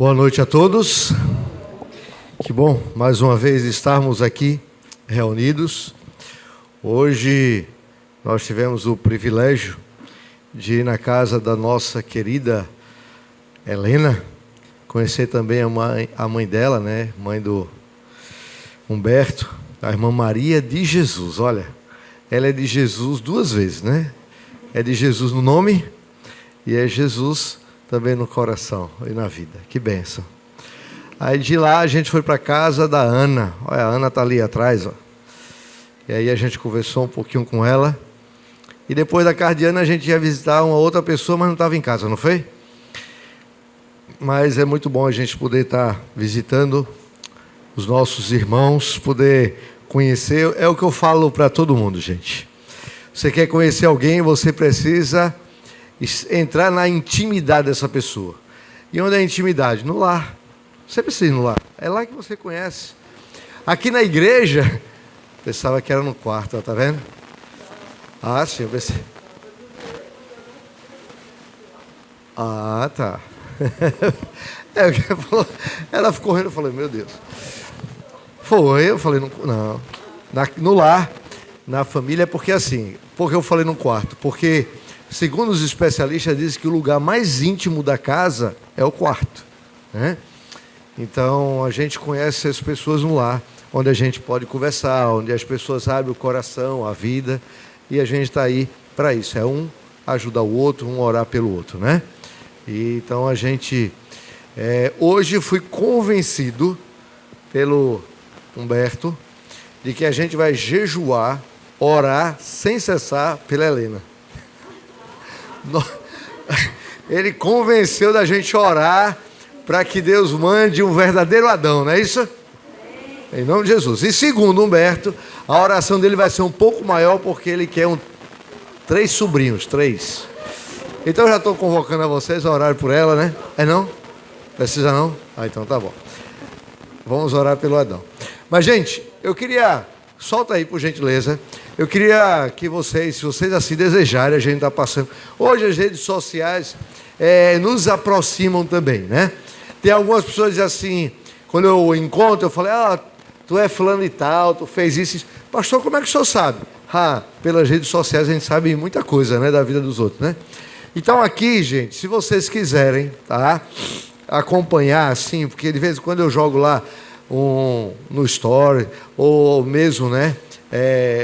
Boa noite a todos. Que bom, mais uma vez, estarmos aqui reunidos. Hoje nós tivemos o privilégio de ir na casa da nossa querida Helena, conhecer também a mãe dela, né? Mãe do Humberto, a irmã Maria de Jesus. Olha, ela é de Jesus duas vezes, né? É de Jesus no nome e é Jesus também no coração e na vida. Que bênção. Aí de lá a gente foi para a casa da Ana. Olha, a Ana está ali atrás, ó. E aí a gente conversou um pouquinho com ela. E depois da casa de Ana a gente ia visitar uma outra pessoa, mas não estava em casa, não foi? Mas é muito bom a gente poder estar visitando os nossos irmãos, poder conhecer. É o que eu falo para todo mundo, gente. Você quer conhecer alguém, você precisa entrar na intimidade dessa pessoa. E onde é a intimidade? No lar. Você precisa ir no lar. É lá que você conhece. Aqui na igreja, pensava que era no quarto, tá vendo? Ah, sim, eu pensei. Ah, tá. Ela ficou rindo, eu falei, meu Deus. Foi, eu falei, não. No lar, na família, porque assim, porque eu falei no quarto? Porque, segundo os especialistas, dizem que o lugar mais íntimo da casa é o quarto, né? Então, a gente conhece as pessoas no lar, onde a gente pode conversar, onde as pessoas abrem o coração, a vida, e a gente está aí para isso. É um ajudar o outro, um orar pelo outro, né? E, então, a gente... hoje fui convencido pelo Humberto de que a gente vai jejuar, orar sem cessar pela Helena. Ele convenceu da gente orar para que Deus mande um verdadeiro Adão, não é isso? Em nome de Jesus. E segundo Humberto, a oração dele vai ser um pouco maior porque ele quer 3 sobrinhos, 3. Então eu já estou convocando a vocês a orar por ela, né? É não? Precisa não? Ah, então tá bom. Vamos orar pelo Adão. Mas, gente, eu queria... Solta aí, por gentileza. Eu queria que vocês, se vocês assim desejarem, a gente está passando... Hoje as redes sociais nos aproximam também, né? Tem algumas pessoas que dizem assim, quando eu encontro, eu falei, tu é fulano e tal, tu fez isso. Pastor, como é que o senhor sabe? Pelas redes sociais a gente sabe muita coisa, né, da vida dos outros, né? Então aqui, gente, se vocês quiserem, tá? Acompanhar, assim, porque de vez em quando eu jogo lá no story, ou mesmo, né?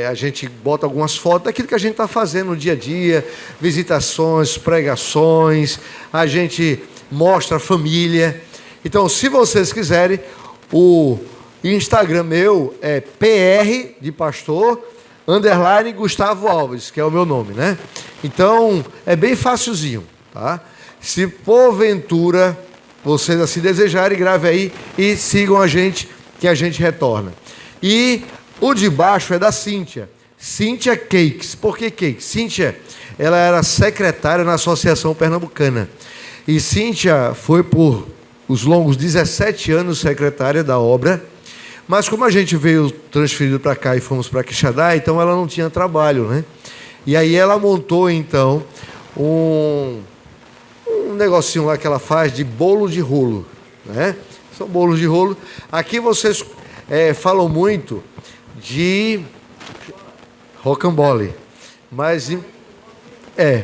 A gente bota algumas fotos daquilo que a gente está fazendo no dia a dia, visitações, pregações, a gente mostra a família. Então, se vocês quiserem, o Instagram meu é PR de pastor, _ Gustavo Alves, que é o meu nome, né? Então, é bem facilzinho, tá? Se porventura vocês assim desejarem, grave aí e sigam a gente, que a gente retorna. E o de baixo é da Cíntia. Cíntia Cakes. Por que Cakes? Cíntia, ela era secretária na Associação Pernambucana. E Cíntia foi por os longos 17 anos secretária da obra. Mas como a gente veio transferido para cá e fomos para Quixadá, então ela não tinha trabalho, né? E aí ela montou, então, um negocinho lá que ela faz de bolo de rolo, né? São bolos de rolo. Aqui vocês falam muito de rocambole, mas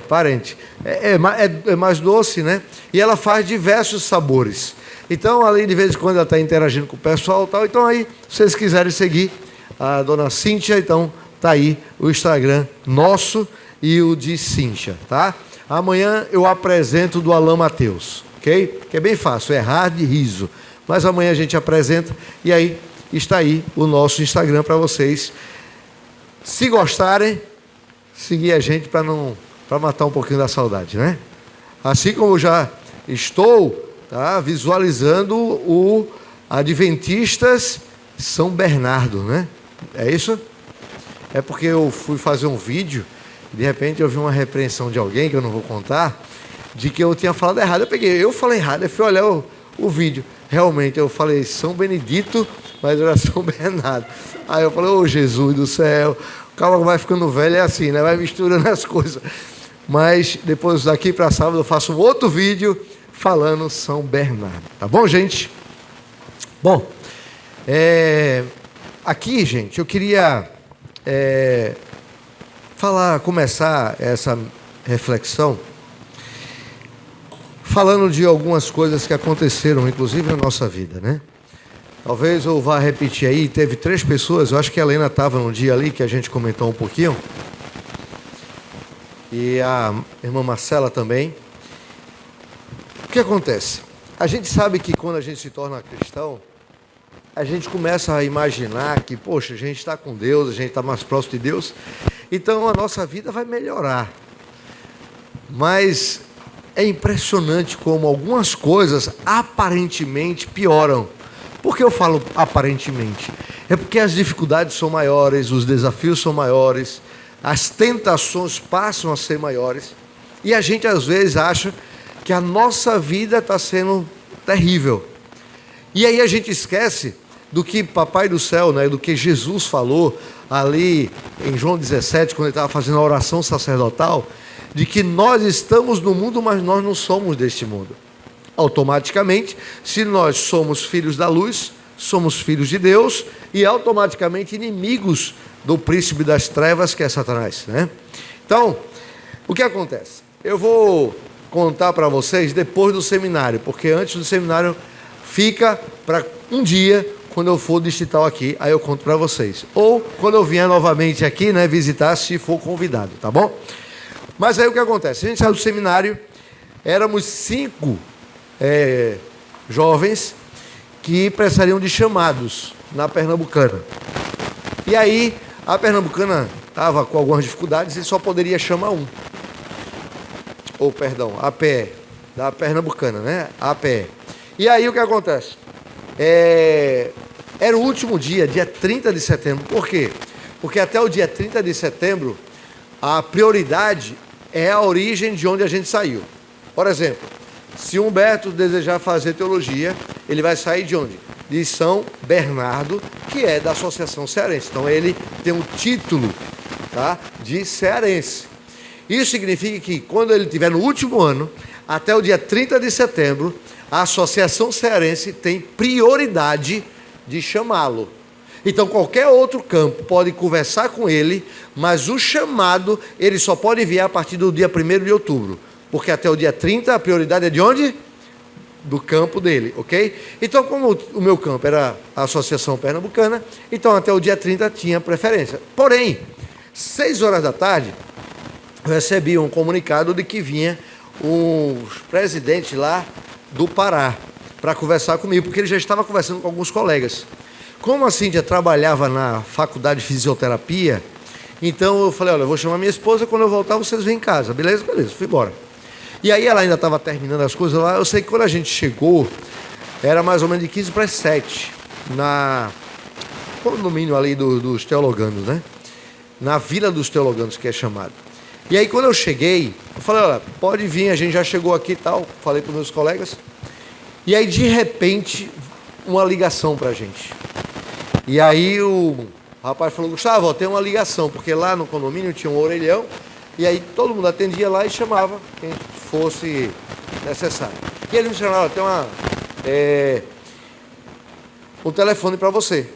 parente. É mais doce, né? E ela faz diversos sabores. Então, além de vez em quando ela está interagindo com o pessoal e tal, então aí, se vocês quiserem seguir a dona Cíntia, então tá aí o Instagram nosso e o de Cíntia, tá? Amanhã eu apresento do Alain Mateus, ok? Que é bem fácil, é hard riso. Mas amanhã a gente apresenta e aí está aí o nosso Instagram para vocês. Se gostarem, seguir a gente para matar um pouquinho da saudade, né? Assim como eu já estou visualizando o Adventistas São Bernardo, né? É isso? É porque eu fui fazer um vídeo, de repente eu vi uma repreensão de alguém, que eu não vou contar, de que eu tinha falado errado. Eu falei errado, eu fui olhar o vídeo. Realmente, eu falei São Benedito, mas era São Bernardo. Aí eu falei, Jesus do céu, o cara vai ficando velho, é assim, né? Vai misturando as coisas. Mas depois daqui para sábado eu faço um outro vídeo falando São Bernardo. Tá bom, gente? Bom, aqui, gente, eu queria começar essa reflexão falando de algumas coisas que aconteceram, inclusive na nossa vida, né? Talvez eu vá repetir aí, teve 3 pessoas, eu acho que a Helena estava num dia ali que a gente comentou um pouquinho, e a irmã Marcela também. O que acontece? A gente sabe que quando a gente se torna cristão, a gente começa a imaginar que, poxa, a gente está com Deus, a gente está mais próximo de Deus, então a nossa vida vai melhorar. Mas é impressionante como algumas coisas aparentemente pioram. Por que eu falo aparentemente? É porque as dificuldades são maiores, os desafios são maiores, as tentações passam a ser maiores, e a gente às vezes acha que a nossa vida está sendo terrível. E aí a gente esquece do que Papai do Céu, né, do que Jesus falou ali em João 17, quando ele estava fazendo a oração sacerdotal, de que nós estamos no mundo, mas nós não somos deste mundo. Automaticamente, se nós somos filhos da luz, somos filhos de Deus e automaticamente inimigos do príncipe das trevas, que é Satanás, né? Então, o que acontece? Eu vou contar para vocês depois do seminário, porque antes do seminário fica para um dia, quando eu for distrital aqui, aí eu conto para vocês. Ou quando eu vier novamente aqui, né, visitar, se for convidado, tá bom? Mas aí o que acontece? A gente saiu do seminário, éramos 5 jovens que precisariam de chamados na Pernambucana. E aí a Pernambucana estava com algumas dificuldades e só poderia chamar um. A PE, da Pernambucana, né? A PE. E aí o que acontece? Era o último dia 30 de setembro. Por quê? Porque até o dia 30 de setembro, a prioridade é a origem de onde a gente saiu. Por exemplo, se Humberto desejar fazer teologia, ele vai sair de onde? De São Bernardo, que é da Associação Cearense. Então ele tem um título, tá, de cearense. Isso significa que quando ele estiver no último ano, até o dia 30 de setembro, a Associação Cearense tem prioridade de chamá-lo. Então qualquer outro campo pode conversar com ele, mas o chamado ele só pode enviar a partir do dia 1º de outubro. Porque até o dia 30 a prioridade é de onde? Do campo dele, ok? Então, como o meu campo era a Associação Pernambucana, então até o dia 30 tinha preferência. Porém, 6 horas da tarde, eu recebi um comunicado de que vinha um presidente lá do Pará para conversar comigo, porque ele já estava conversando com alguns colegas. Como a Cíntia trabalhava na faculdade de fisioterapia, então eu falei, olha, eu vou chamar minha esposa, quando eu voltar vocês vêm em casa. Beleza? Beleza, fui embora. E aí ela ainda estava terminando as coisas lá. Eu sei que quando a gente chegou, era mais ou menos de 15 para as 7, na condomínio ali dos teologanos, né? Na Vila dos Teologanos, que é chamado. E aí quando eu cheguei, eu falei, olha, pode vir, a gente já chegou aqui e tal. Falei para os meus colegas. E aí, de repente, uma ligação para a gente. E aí o rapaz falou, Gustavo, ó, tem uma ligação, porque lá no condomínio tinha um orelhão. E aí todo mundo atendia lá e chamava quem fosse necessário. E ele me chamava, tem um telefone para você.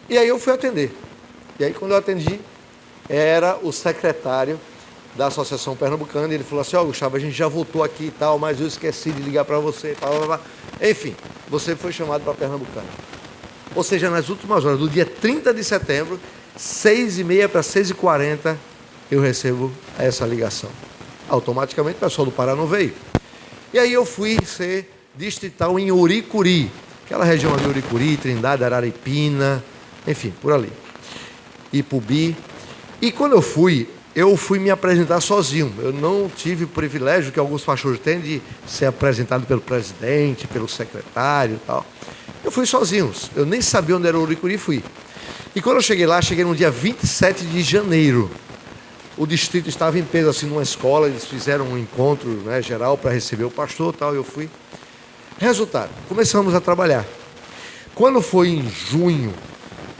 E aí eu fui atender. E aí quando eu atendi, era o secretário da Associação Pernambucana. E ele falou assim, ó, Gustavo, a gente já voltou aqui e tal, mas eu esqueci de ligar para você. Blá, blá, blá. Enfim, você foi chamado para Pernambucana. Ou seja, nas últimas horas do dia 30 de setembro, 6h30 para 6h40, eu recebo essa ligação. Automaticamente o pessoal do Pará não veio. E aí eu fui ser distrital em Uricuri, aquela região ali, Uricuri, Trindade, Araripina, enfim, por ali. Ipubi. E quando eu fui me apresentar sozinho. Eu não tive o privilégio que alguns pastores têm de ser apresentado pelo presidente, pelo secretário e tal. Eu fui sozinho, eu nem sabia onde era o Uricuri, fui. E quando eu cheguei lá, cheguei no dia 27 de janeiro. O distrito estava em peso, assim, numa escola, eles fizeram um encontro, né, geral para receber o pastor e tal, eu fui. Resultado, começamos a trabalhar. Quando foi em junho,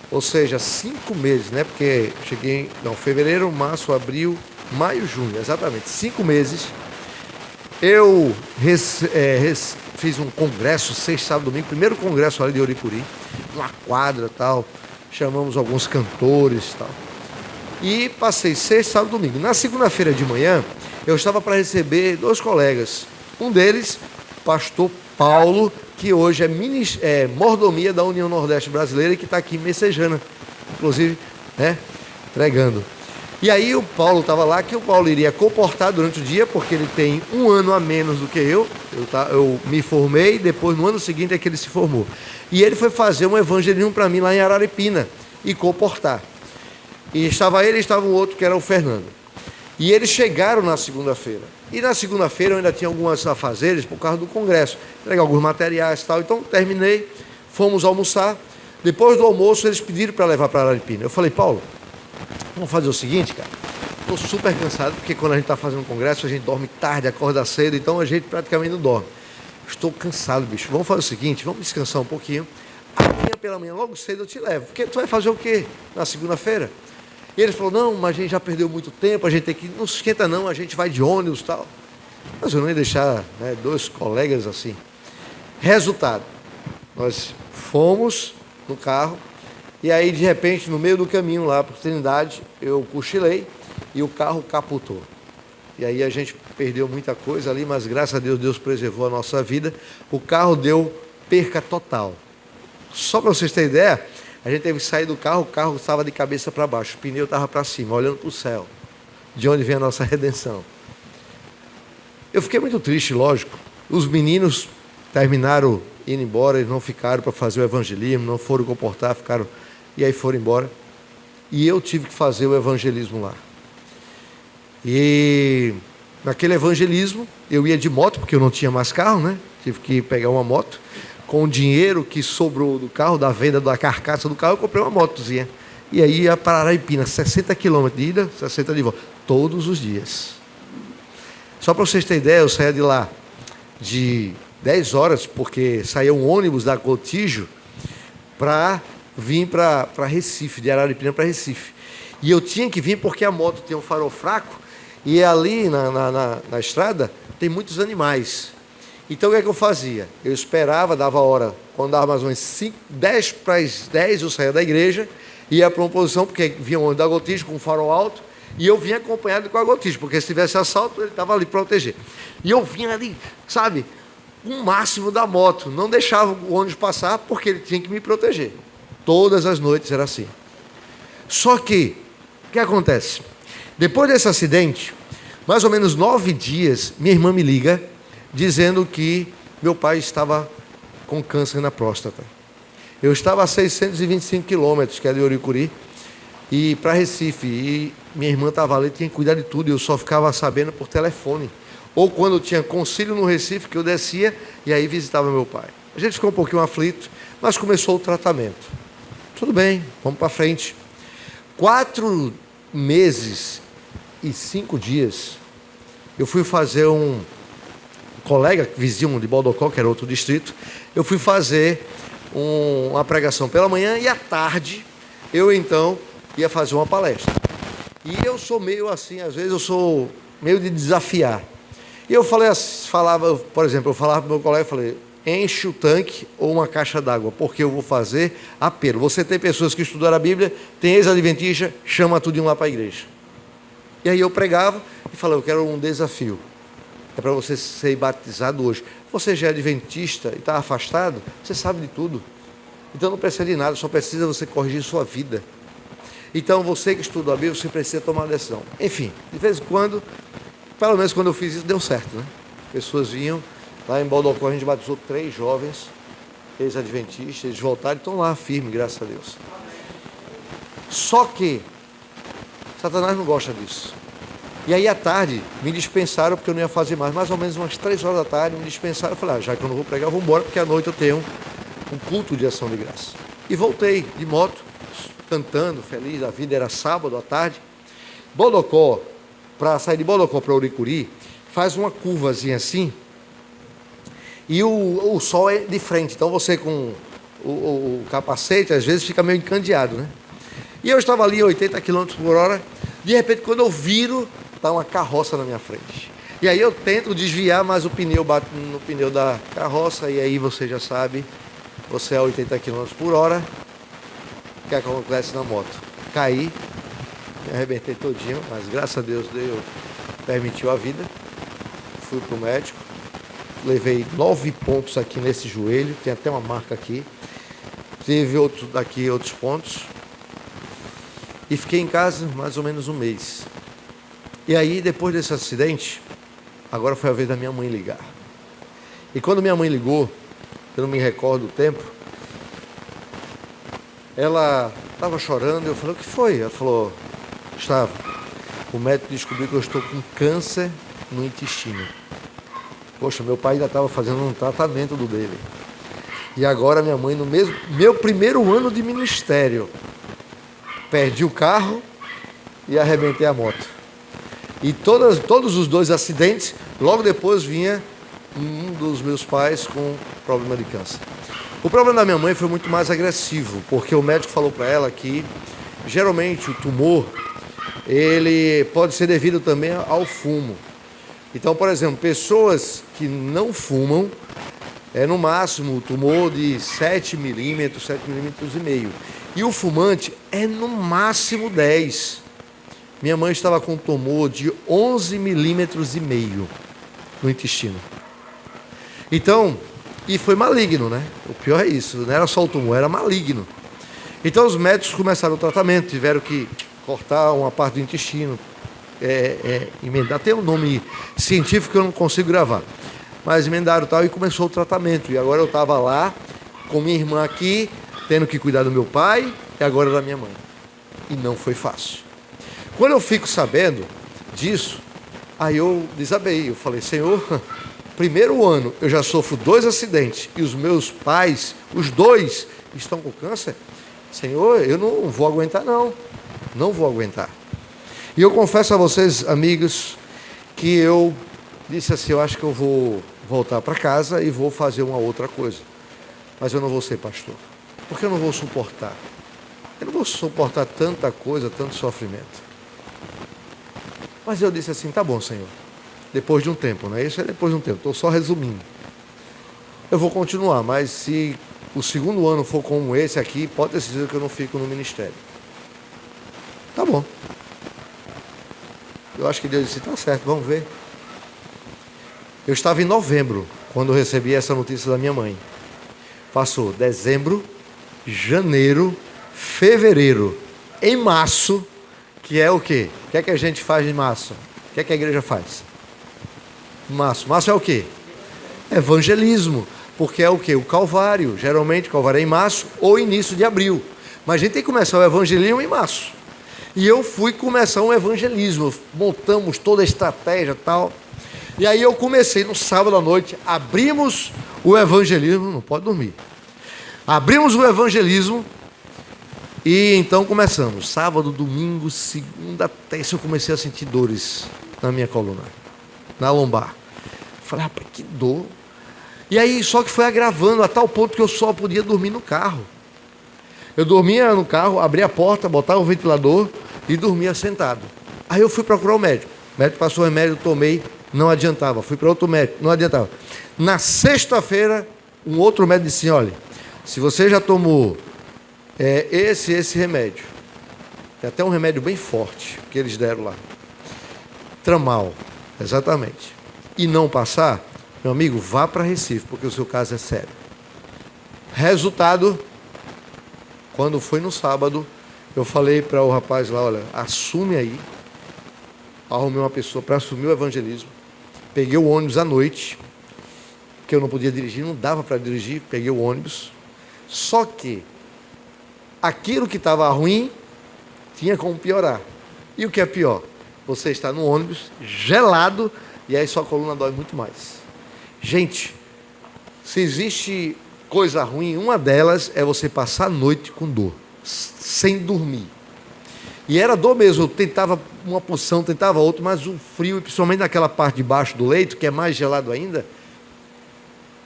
ou seja, 5 meses, né, porque cheguei, fevereiro, março, abril, maio, junho, exatamente, 5 meses, Eu fiz um congresso, sexta, sábado, domingo, primeiro congresso ali de Oricuri, uma quadra e tal, chamamos alguns cantores e tal. E passei sexta, sábado, domingo. Na segunda-feira de manhã, eu estava para receber 2 colegas. Um deles, pastor Paulo, que hoje é mordomia da União Nordeste Brasileira e que está aqui em Messejana, inclusive, né, pregando. E aí o Paulo estava lá, que o Paulo iria comportar durante o dia, porque ele tem 1 ano a menos do que eu. Eu me formei, depois no ano seguinte é que ele se formou. E ele foi fazer um evangelismo para mim lá em Araripina, e comportar. E estava ele e estava um outro que era o Fernando. E eles chegaram na segunda-feira. E na segunda-feira eu ainda tinha algumas afazeres por causa do congresso. Entregar alguns materiais e tal. Então terminei, fomos almoçar. Depois do almoço eles pediram para levar para Araripina. Eu falei, Paulo, vamos fazer o seguinte, cara. Estou super cansado, porque quando a gente está fazendo um congresso, a gente dorme tarde, acorda cedo, então a gente praticamente não dorme. Estou cansado, bicho. Vamos fazer o seguinte, vamos descansar um pouquinho. Amanhã pela manhã, logo cedo, eu te levo. Porque tu vai fazer o quê na segunda-feira? E eles falaram, não, mas a gente já perdeu muito tempo, a gente tem que... Não se esquenta não, a gente vai de ônibus e tal. Mas eu não ia deixar, né, 2 colegas assim. Resultado, nós fomos no carro, e aí de repente, no meio do caminho lá para Trindade, eu cochilei e o carro capotou. E aí a gente perdeu muita coisa ali, mas graças a Deus, Deus preservou a nossa vida. O carro deu perca total. Só para vocês terem ideia, a gente teve que sair do carro, o carro estava de cabeça para baixo, o pneu estava para cima, olhando para o céu, de onde vem a nossa redenção. Eu fiquei muito triste, lógico. Os meninos terminaram indo embora, eles não ficaram para fazer o evangelismo, não foram comportar, ficaram, e aí foram embora. E eu tive que fazer o evangelismo lá. E naquele evangelismo, eu ia de moto, porque eu não tinha mais carro, né? Tive que pegar uma moto. Com o dinheiro que sobrou do carro, da venda da carcaça do carro, eu comprei uma motozinha. E aí ia para Araripina, 60 quilômetros de ida, 60 de volta, todos os dias. Só para vocês terem ideia, eu saía de lá de 10 horas, porque saía um ônibus da Cotijo para vir para Recife, de Araripina para Recife. E eu tinha que vir porque a moto tem um farol fraco, e ali na estrada tem muitos animais. Então o que é que eu fazia? Eu esperava, dava a hora, quando dava mais ou menos 10 para as 10, eu saía da igreja, ia para uma posição, porque vinha um ônibus da Gotijo com um farol alto, e eu vinha acompanhado com a Gotijo, porque se tivesse assalto, ele estava ali para proteger. E eu vinha ali, sabe, o máximo da moto, não deixava o ônibus passar, porque ele tinha que me proteger. Todas as noites era assim. Só que, o que acontece? Depois desse acidente, mais ou menos 9 dias, minha irmã me liga, dizendo que meu pai estava com câncer na próstata. Eu estava a 625 quilômetros, que é de Oricuri, e para Recife, e minha irmã estava ali, tinha que cuidar de tudo, e eu só ficava sabendo por telefone. Ou quando eu tinha concílio no Recife, que eu descia, e aí visitava meu pai. A gente ficou um pouquinho aflito, mas começou o tratamento. Tudo bem, vamos para frente. 4 meses e 5 dias, eu fui fazer um colega, vizinho de Bodocó, que era outro distrito, eu fui fazer uma pregação pela manhã e à tarde eu então ia fazer uma palestra. E eu sou meio assim, às vezes eu sou meio de desafiar. E eu falava, por exemplo, eu falava para o meu colega, falei, enche o tanque ou uma caixa d'água, porque eu vou fazer apelo. Você tem pessoas que estudaram a Bíblia, tem ex-adventista, chama tudinho lá para a igreja. E aí eu pregava e falei, eu quero um desafio. É para você ser batizado hoje. Você já é adventista e está afastado, você sabe de tudo. Então não precisa de nada, só precisa você corrigir sua vida. Então você que estudou a Bíblia, você precisa tomar uma decisão. Enfim, de vez em quando, pelo menos quando eu fiz isso, deu certo, né? Pessoas vinham, lá em Bodocó a gente batizou 3 jovens, ex-adventistas, eles voltaram e estão lá firmes, graças a Deus. Só que Satanás não gosta disso. E aí à tarde me dispensaram, porque eu não ia fazer mais ou menos umas 3 horas da tarde, me dispensaram, eu falei, já que eu não vou pregar, eu vou embora, porque à noite eu tenho um culto de ação de graça. E voltei de moto, cantando, feliz da vida, era sábado à tarde. Bodocó, para sair de Bodocó para Oricuri, faz uma curvazinha assim, e o sol é de frente, então você com o capacete, às vezes fica meio encandeado, né? E eu estava ali a 80 km por hora, de repente quando eu viro, está uma carroça na minha frente. E aí eu tento desviar, mas o pneu bate no pneu da carroça, e aí você já sabe, você é 80 km por hora, o que acontece na moto? Caí, me arrebentei todinho, mas graças a Deus Deus permitiu a vida. Fui pro médico, levei 9 pontos aqui nesse joelho, tem até uma marca aqui. Teve outros pontos. E fiquei em casa mais ou menos um mês. E aí, depois desse acidente, agora foi a vez da minha mãe ligar. E quando minha mãe ligou, eu não me recordo o tempo, ela estava chorando, eu falei, o que foi? Ela falou, Gustavo, o médico descobriu que eu estou com câncer no intestino. Poxa, meu pai ainda estava fazendo um tratamento do dele. E agora minha mãe, no meu primeiro ano de ministério, perdi o carro e arrebentei a moto. E todos os 2 acidentes, logo depois vinha um dos meus pais com problema de câncer. O problema da minha mãe foi muito mais agressivo, porque o médico falou para ela que, geralmente, o tumor, ele pode ser devido também ao fumo. Então, por exemplo, pessoas que não fumam, no máximo o tumor de 7 milímetros, 7,5 milímetros. E o fumante é no máximo 10. Minha mãe estava com um tumor de 11,5 milímetros no intestino. Então, e foi maligno, né? O pior é isso, não era só o tumor, era maligno. Então os médicos começaram o tratamento, tiveram que cortar uma parte do intestino, emendar, tem um nome científico que eu não consigo gravar. Mas emendaram tal e começou o tratamento. E agora eu estava lá, com minha irmã aqui, tendo que cuidar do meu pai e agora da minha mãe. E não foi fácil. Quando eu fico sabendo disso, aí eu desabei. Eu falei, Senhor, primeiro ano eu já sofro 2 acidentes e os meus pais, os 2, estão com câncer. Senhor, eu não vou aguentar não. Não vou aguentar. E eu confesso a vocês, amigos, que eu disse assim, eu acho que eu vou voltar para casa e vou fazer uma outra coisa. Mas eu não vou ser pastor. Porque eu não vou suportar. Eu não vou suportar tanta coisa, tanto sofrimento. Mas eu disse assim, tá bom, Senhor. Depois de um tempo, não é isso? É depois de um tempo. Estou só resumindo. Eu vou continuar, mas se o segundo ano for como esse aqui, pode ter certeza que eu não fico no ministério. Tá bom. Eu acho que Deus disse, tá certo, vamos ver. Eu estava em novembro, quando eu recebi essa notícia da minha mãe. Passou dezembro, janeiro, fevereiro. Em março, que é o quê? O que é que a gente faz em março? O que é que a igreja faz? Março. Março é o quê? Evangelismo. Porque é o quê? O Calvário. Geralmente o Calvário é em março ou início de abril. Mas a gente tem que começar o evangelismo em março. E eu fui começar um evangelismo. Montamos toda a estratégia e tal. E aí eu comecei no sábado à noite, abrimos o evangelismo, não pode dormir. Abrimos o evangelismo e então começamos. Sábado, domingo, segunda, terça, eu comecei a sentir dores na minha coluna, na lombar. Falei, rapaz, que dor. E aí, só que foi agravando a tal ponto que eu só podia dormir no carro. Eu dormia no carro, abria a porta, botava o ventilador e dormia sentado. Aí eu fui procurar o médico. O médico passou o remédio, eu tomei. Não adiantava, fui para outro médico, não adiantava. Na sexta-feira, um outro médico disse, olha, se você já tomou esse remédio, tem até um remédio bem forte que eles deram lá, Tramal, exatamente, e não passar, meu amigo, vá para Recife, porque o seu caso é sério. Resultado, quando foi no sábado, eu falei para o rapaz lá, olha, assume aí, arrumei uma pessoa para assumir o evangelismo. Peguei o ônibus à noite, que eu não podia dirigir, não dava para dirigir, peguei o ônibus. Só que aquilo que estava ruim tinha como piorar. E o que é pior? Você está no ônibus, gelado, e aí sua coluna dói muito mais. Gente, se existe coisa ruim, uma delas é você passar a noite com dor, sem dormir. E era dor mesmo, eu tentava uma porção, tentava outra, mas o frio, e principalmente naquela parte de baixo do leito, que é mais gelado ainda.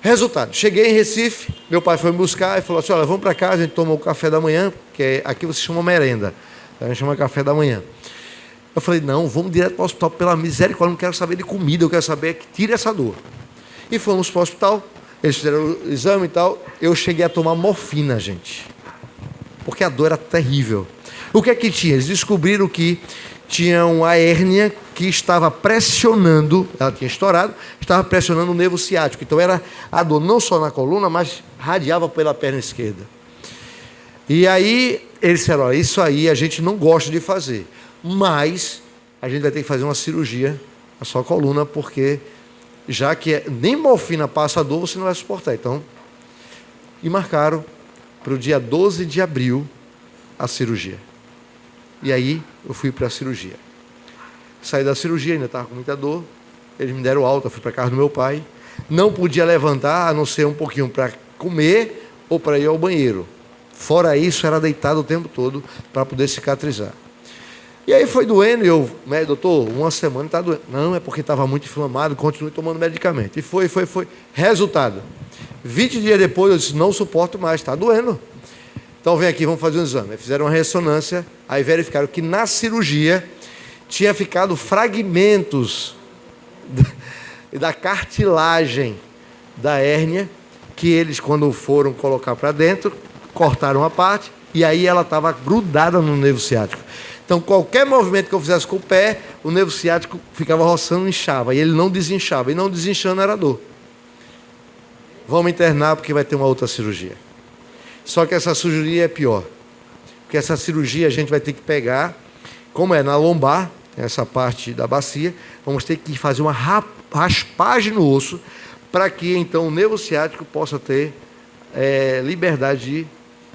Resultado, cheguei em Recife, meu pai foi me buscar e falou assim, olha, vamos para casa, a gente toma o café da manhã, que aqui você chama merenda, a gente chama café da manhã. Eu falei, não, vamos direto para o hospital, pela misericórdia, não quero saber de comida, eu quero saber que tire essa dor. E fomos para o hospital, eles fizeram o exame e tal, eu cheguei a tomar morfina, gente. Porque a dor era terrível. O que é que tinha? Eles descobriram que tinha uma hérnia que estava pressionando, ela tinha estourado, estava pressionando o nervo ciático. Então era a dor não só na coluna, mas radiava pela perna esquerda. E aí eles disseram, olha, isso aí a gente não gosta de fazer, mas a gente vai ter que fazer uma cirurgia na sua coluna, porque já que nem morfina passa a dor, você não vai suportar. Então, e marcaram para o dia 12 de abril a cirurgia. E aí eu fui para a cirurgia. Saí da cirurgia, ainda estava com muita dor. Eles me deram alta, fui para a casa do meu pai. Não podia levantar, a não ser um pouquinho para comer ou para ir ao banheiro. Fora isso, era deitado o tempo todo para poder cicatrizar. E aí foi doendo, e eu, doutor, uma semana está doendo. Não, é porque estava muito inflamado, continue tomando medicamento. E foi. Resultado, 20 dias depois eu disse, não suporto mais, está doendo. Então vem aqui, vamos fazer um exame. Fizeram uma ressonância, aí verificaram que na cirurgia tinha ficado fragmentos da cartilagem da hérnia, que eles, quando foram colocar para dentro, cortaram a parte, e aí ela estava grudada no nervo ciático. Então, qualquer movimento que eu fizesse com o pé, o nervo ciático ficava roçando e inchava, e ele não desinchava, e não desinchando era dor. Vamos internar porque vai ter uma outra cirurgia. Só que essa cirurgia é pior, porque essa cirurgia a gente vai ter que pegar, como é na lombar, essa parte da bacia, vamos ter que fazer uma raspagem no osso, para que então o nervo ciático possa ter liberdade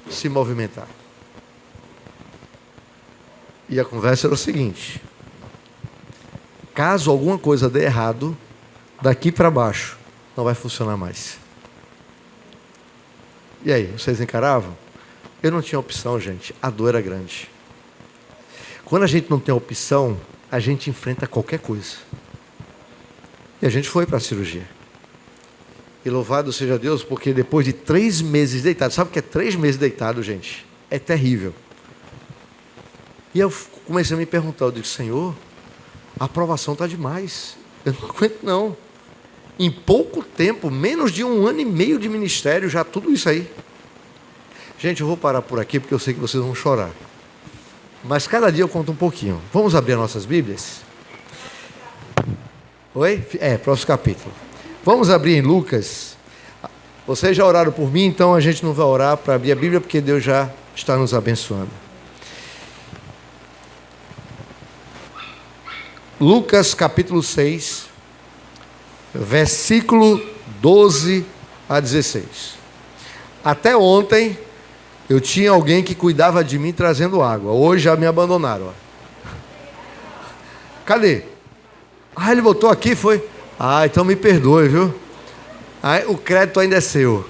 de se movimentar. E a conversa era o seguinte: caso alguma coisa dê errado, daqui para baixo não vai funcionar mais. E aí, vocês encaravam? Eu não tinha opção, gente. A dor era grande. Quando a gente não tem opção, a gente enfrenta qualquer coisa. E a gente foi para a cirurgia. E louvado seja Deus, porque depois de 3 meses deitado, sabe o que é 3 meses deitado, gente? É terrível. E eu comecei a me perguntar, eu digo, Senhor, a aprovação está demais. Eu não aguento não. Em pouco tempo, menos de 1 ano e meio de ministério, já tudo isso aí. Gente, eu vou parar por aqui, porque eu sei que vocês vão chorar. Mas cada dia eu conto um pouquinho. Vamos abrir as nossas Bíblias? Oi? Próximo capítulo. Vamos abrir em Lucas. Vocês já oraram por mim, então a gente não vai orar para abrir a Bíblia, porque Deus já está nos abençoando. Lucas capítulo 6, versículo 12 a 16. Até ontem eu tinha alguém que cuidava de mim trazendo água. Hoje já me abandonaram. Ó. Cadê? Ah, ele botou aqui, foi? Ah, então me perdoe, viu? Ah, o crédito ainda é seu.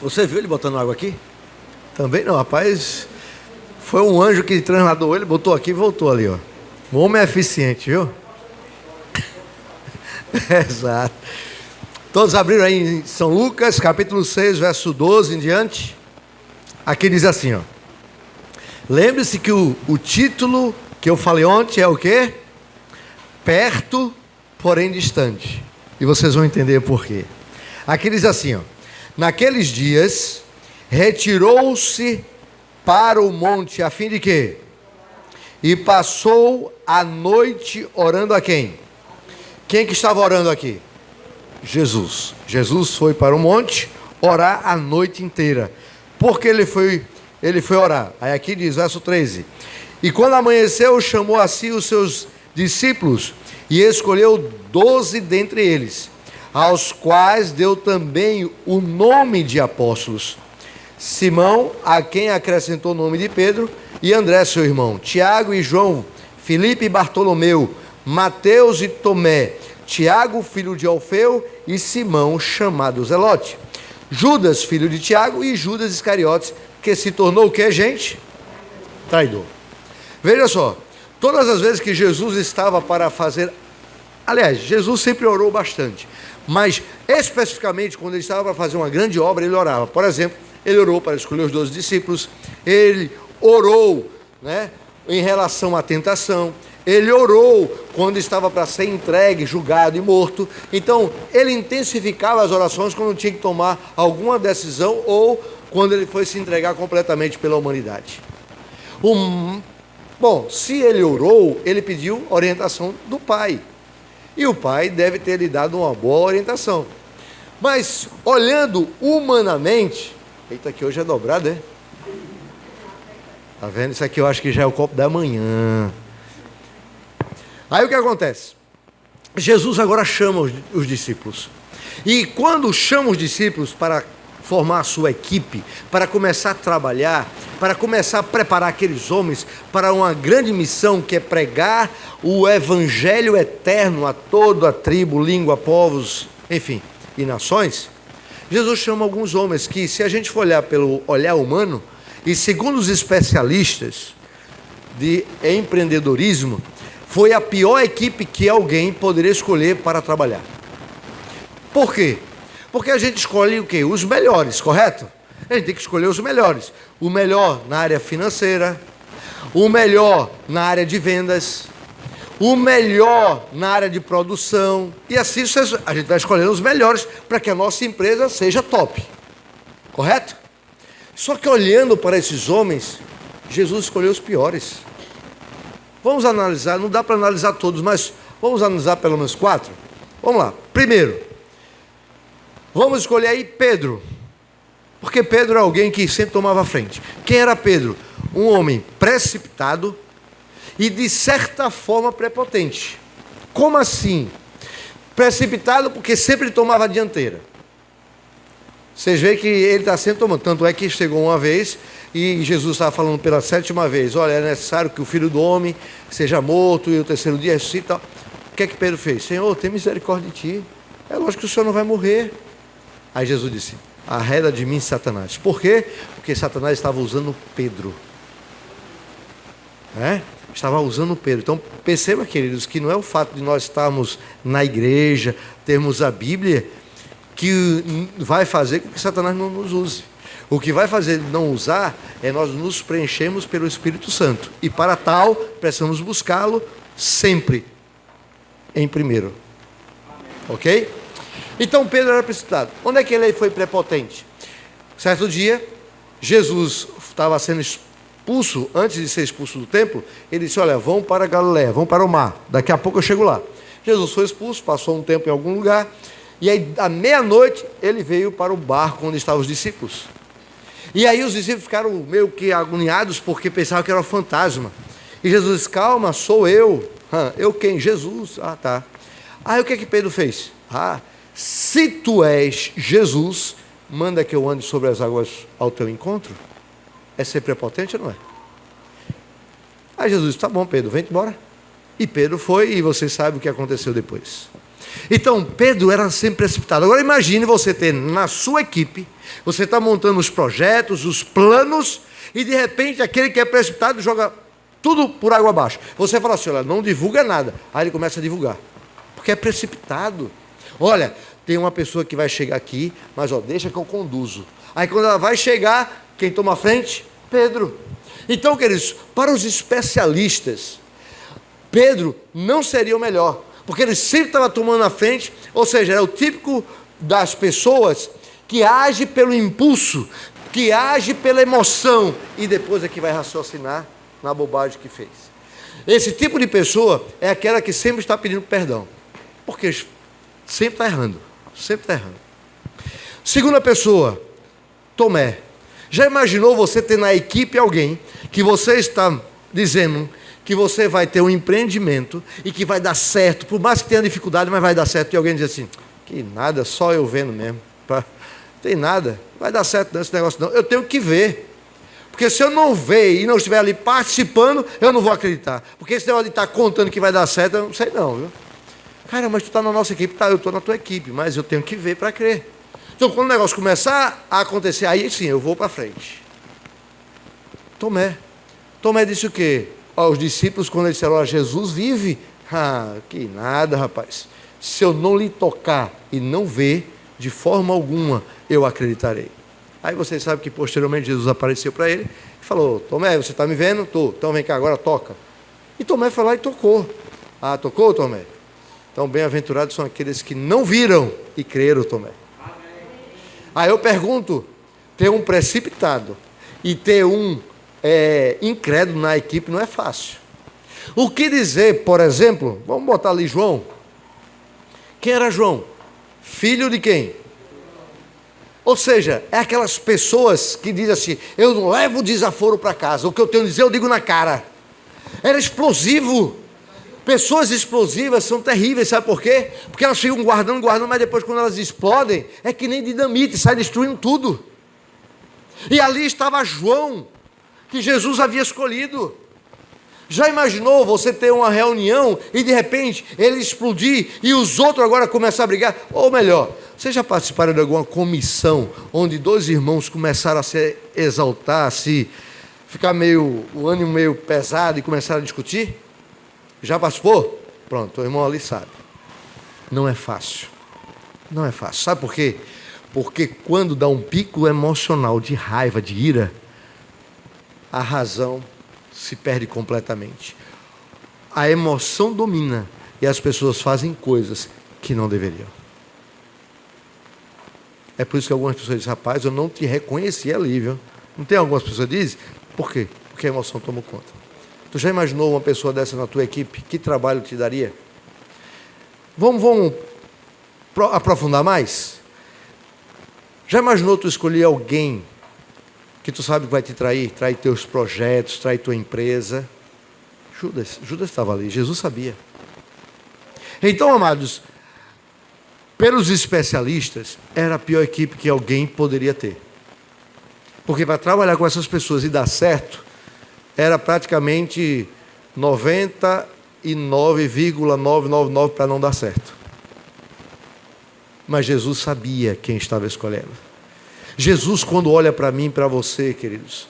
Você viu ele botando água aqui? Também não, rapaz. Foi um anjo que trasladou ele, botou aqui e voltou ali, ó. O homem é eficiente, viu? Exato. Todos abriram aí em São Lucas, capítulo 6, verso 12 em diante. Aqui diz assim, ó. Lembre-se que o título que eu falei ontem é o quê? Perto, porém distante. E vocês vão entender por quê. Aqui diz assim, ó. Naqueles dias, retirou-se para o monte, a fim de quê? E passou a noite orando a quem? Quem que estava orando aqui? Jesus. Jesus foi para o monte orar a noite inteira. Por que ele foi orar? Aí aqui diz, verso 13. E quando amanheceu, chamou a si os seus discípulos e escolheu 12 dentre eles, aos quais deu também o nome de apóstolos. Simão, a quem acrescentou o nome de Pedro, e André, seu irmão, Tiago e João, Filipe e Bartolomeu, Mateus e Tomé, Tiago, filho de Alfeu, e Simão, chamado Zelote, Judas, filho de Tiago, e Judas Iscariotes, que se tornou o que, gente? Traidor. Veja só, todas as vezes que Jesus estava para fazer... Aliás, Jesus sempre orou bastante, mas especificamente quando ele estava para fazer uma grande obra, ele orava. Por exemplo, ele orou para escolher os 12 discípulos, ele orou, né, em relação à tentação, ele orou quando estava para ser entregue, julgado e morto. Então, ele intensificava as orações quando tinha que tomar alguma decisão ou quando ele foi se entregar completamente pela humanidade. Bom, se ele orou, ele pediu orientação do Pai. E o Pai deve ter lhe dado uma boa orientação. Mas, olhando humanamente... Eita, que hoje é dobrado, é? Tá vendo? Isso aqui eu acho que já é o copo da manhã. Aí o que acontece? Jesus agora chama os discípulos. E quando chama os discípulos para formar a sua equipe, para começar a trabalhar, para começar a preparar aqueles homens para uma grande missão que é pregar o evangelho eterno a toda a tribo, língua, povos, enfim, e nações, Jesus chama alguns homens que, se a gente for olhar pelo olhar humano, e segundo os especialistas de empreendedorismo, foi a pior equipe que alguém poderia escolher para trabalhar. Por quê? Porque a gente escolhe o quê? Os melhores, correto? A gente tem que escolher os melhores. O melhor na área financeira, o melhor na área de vendas, o melhor na área de produção. E assim a gente vai escolhendo os melhores para que a nossa empresa seja top. Correto? Só que olhando para esses homens, Jesus escolheu os piores. Vamos analisar, não dá para analisar todos, mas vamos analisar pelo menos 4? Vamos lá. Primeiro, vamos escolher aí Pedro. Porque Pedro é alguém que sempre tomava frente. Quem era Pedro? Um homem precipitado e de certa forma prepotente. Como assim? Precipitado porque sempre tomava a dianteira. Vocês veem que ele está sempre tomando. Tanto é que chegou uma vez e Jesus estava falando pela 7ª vez: olha, é necessário que o Filho do Homem seja morto e o 3º dia ressuscite. O que é que Pedro fez? Senhor, tem misericórdia de ti. É lógico que o Senhor não vai morrer. Aí Jesus disse: arreda de mim, Satanás. Por quê? Porque Satanás estava usando Pedro. Estava usando Pedro. Então perceba, queridos, que não é o fato de nós estarmos na igreja, termos a Bíblia, que vai fazer com que Satanás não nos use. O que vai fazer ele não usar é nós nos preenchermos pelo Espírito Santo. E para tal, precisamos buscá-lo sempre em primeiro. Ok? Então Pedro era precipitado. Onde é que ele foi prepotente? Certo dia, Jesus estava sendo expulso, antes de ser expulso do templo, ele disse: olha, vão para Galiléia, vão para o mar, daqui a pouco eu chego lá. Jesus foi expulso, passou um tempo em algum lugar, e aí à meia-noite ele veio para o barco onde estavam os discípulos. E aí os discípulos ficaram meio que agoniados porque pensavam que era um fantasma. E Jesus disse: calma, sou eu. Eu quem? Jesus. Ah, tá. Aí o que é que Pedro fez? Se tu és Jesus, manda que eu ande sobre as águas ao teu encontro. É ser prepotente ou não é? Aí Jesus disse: tá bom, Pedro, vem embora. E Pedro foi, e você sabe o que aconteceu depois. Então Pedro era sempre precipitado. Agora imagine você ter na sua equipe, você está montando os projetos, os planos, e de repente aquele que é precipitado joga tudo por água abaixo. Você fala assim: olha, não divulga nada. Aí ele começa a divulgar, porque é precipitado. Olha, tem uma pessoa que vai chegar aqui, mas deixa que eu conduzo. Aí quando ela vai chegar, quem toma a frente? Pedro. Então, queridos, para os especialistas, Pedro não seria o melhor, porque ele sempre estava tomando a frente, ou seja, era o típico das pessoas que age pelo impulso, que age pela emoção, e depois é que vai raciocinar na bobagem que fez. Esse tipo de pessoa é aquela que sempre está pedindo perdão, porque sempre está errando, sempre está errando. Segunda pessoa, Tomé. Já imaginou você ter na equipe alguém que você está dizendo que você vai ter um empreendimento e que vai dar certo, por mais que tenha dificuldade, mas vai dar certo, e alguém diz assim: que nada, só eu vendo mesmo, tem nada, vai dar certo nesse negócio não, eu tenho que ver, porque se eu não ver e não estiver ali participando, eu não vou acreditar, porque esse negócio de estar contando que vai dar certo, eu não sei não, viu? Cara, mas tu está na nossa equipe. Tá, eu estou na tua equipe, mas eu tenho que ver para crer. Então, quando o negócio começar a acontecer, aí sim, eu vou para frente. Tomé disse o quê? Os discípulos, quando eles disseram: olha, Jesus vive. Que nada, rapaz. Se eu não lhe tocar e não ver, de forma alguma, eu acreditarei. Aí vocês sabem que posteriormente Jesus apareceu para ele e falou: Tomé, você está me vendo? Tô. Então vem cá agora, toca. E Tomé foi lá e tocou. Ah, tocou, Tomé? Então bem-aventurados são aqueles que não viram e creram, Tomé. Aí eu pergunto, ter um precipitado e ter um incrédulo na equipe não é fácil. O que dizer, por exemplo, vamos botar ali João. Quem era João? Filho de quem? Ou seja, é aquelas pessoas que dizem assim: eu não levo desaforo para casa, o que eu tenho a dizer eu digo na cara. Era explosivo. Pessoas explosivas são terríveis, sabe por quê? Porque elas ficam guardando, mas depois quando elas explodem, é que nem dinamite, sai destruindo tudo. E ali estava João, que Jesus havia escolhido. Já imaginou você ter uma reunião e de repente ele explodir e os outros agora começar a brigar? Ou melhor, vocês já participaram de alguma comissão onde dois irmãos começaram a se exaltar, ficar o ânimo meio pesado e começaram a discutir? Já participou? Pronto, o irmão ali sabe. Não é fácil. Não é fácil. Sabe por quê? Porque quando dá um pico emocional de raiva, de ira, a razão se perde completamente. A emoção domina e as pessoas fazem coisas que não deveriam. É por isso que algumas pessoas dizem: rapaz, eu não te reconheci ali, viu? Não tem algumas pessoas que dizem? Por quê? Porque a emoção tomou conta. Tu já imaginou uma pessoa dessa na tua equipe? Que trabalho te daria? Vamos aprofundar mais? Já imaginou tu escolher alguém que tu sabe que vai te trair teus projetos, trair tua empresa? Judas estava ali, Jesus sabia. Então, amados, pelos especialistas, era a pior equipe que alguém poderia ter. Porque para trabalhar com essas pessoas e dar certo, era praticamente 99,999 para não dar certo. Mas Jesus sabia quem estava escolhendo. Jesus, quando olha para mim e para você, queridos,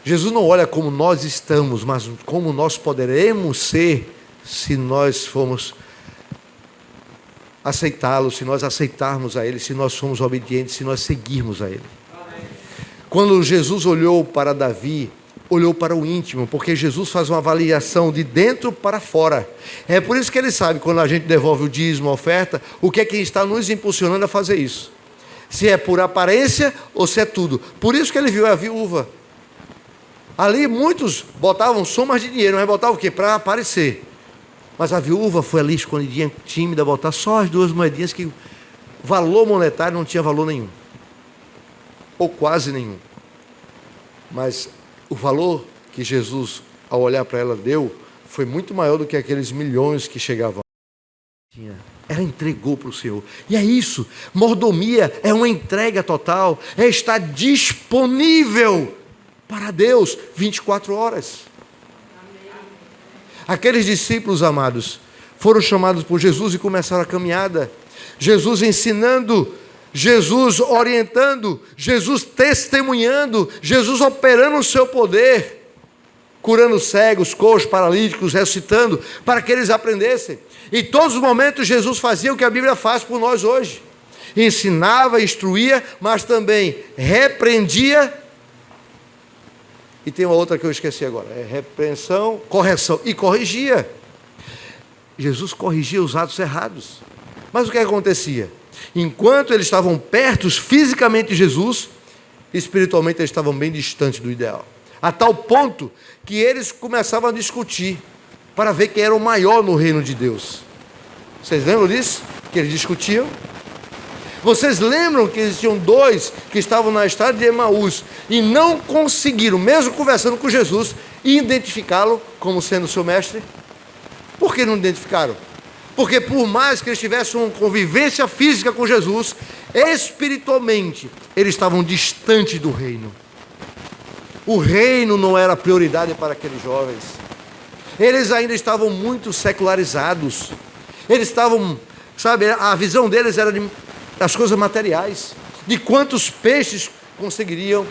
Jesus não olha como nós estamos, mas como nós poderemos ser se nós formos aceitá-lo, se nós aceitarmos a Ele, se nós somos obedientes, se nós seguirmos a Ele. Quando Jesus olhou para Davi, olhou para o íntimo, porque Jesus faz uma avaliação de dentro para fora. É por isso que Ele sabe, quando a gente devolve o dízimo, a oferta, o que é que está nos impulsionando a fazer isso. Se é por aparência ou se é tudo. Por isso que Ele viu a viúva. Ali muitos botavam somas de dinheiro, mas botavam o quê? Para aparecer. Mas a viúva foi ali escondidinha, tímida, botar só as 2 moedinhas que o valor monetário não tinha valor nenhum. Ou quase nenhum. Mas o valor que Jesus, ao olhar para ela, deu, foi muito maior do que aqueles milhões que chegavam. Ela entregou para o Senhor. E é isso. Mordomia é uma entrega total. É estar disponível para Deus 24 horas. Aqueles discípulos, amados, foram chamados por Jesus e começaram a caminhada. Jesus ensinando, Jesus orientando, Jesus testemunhando, Jesus operando o seu poder, curando cegos, coxos, paralíticos, ressuscitando, para que eles aprendessem. Em todos os momentos Jesus fazia o que a Bíblia faz por nós hoje. Ensinava, instruía, mas também repreendia. E tem uma outra que eu esqueci agora, é repreensão, correção, e corrigia. Jesus corrigia os atos errados. Mas o que acontecia? Enquanto eles estavam perto fisicamente de Jesus, espiritualmente eles estavam bem distantes do ideal. A tal ponto que eles começavam a discutir para ver quem era o maior no reino de Deus. Vocês lembram disso? Que eles discutiam? Vocês lembram que existiam 2 que estavam na estrada de Emaús e não conseguiram, mesmo conversando com Jesus, identificá-lo como sendo seu mestre? Por que não identificaram? Porque por mais que eles tivessem uma convivência física com Jesus, espiritualmente, eles estavam distantes do reino. O reino não era prioridade para aqueles jovens. Eles ainda estavam muito secularizados. Eles estavam, sabe, a visão deles era das coisas materiais, de quantos peixes conseguiriam,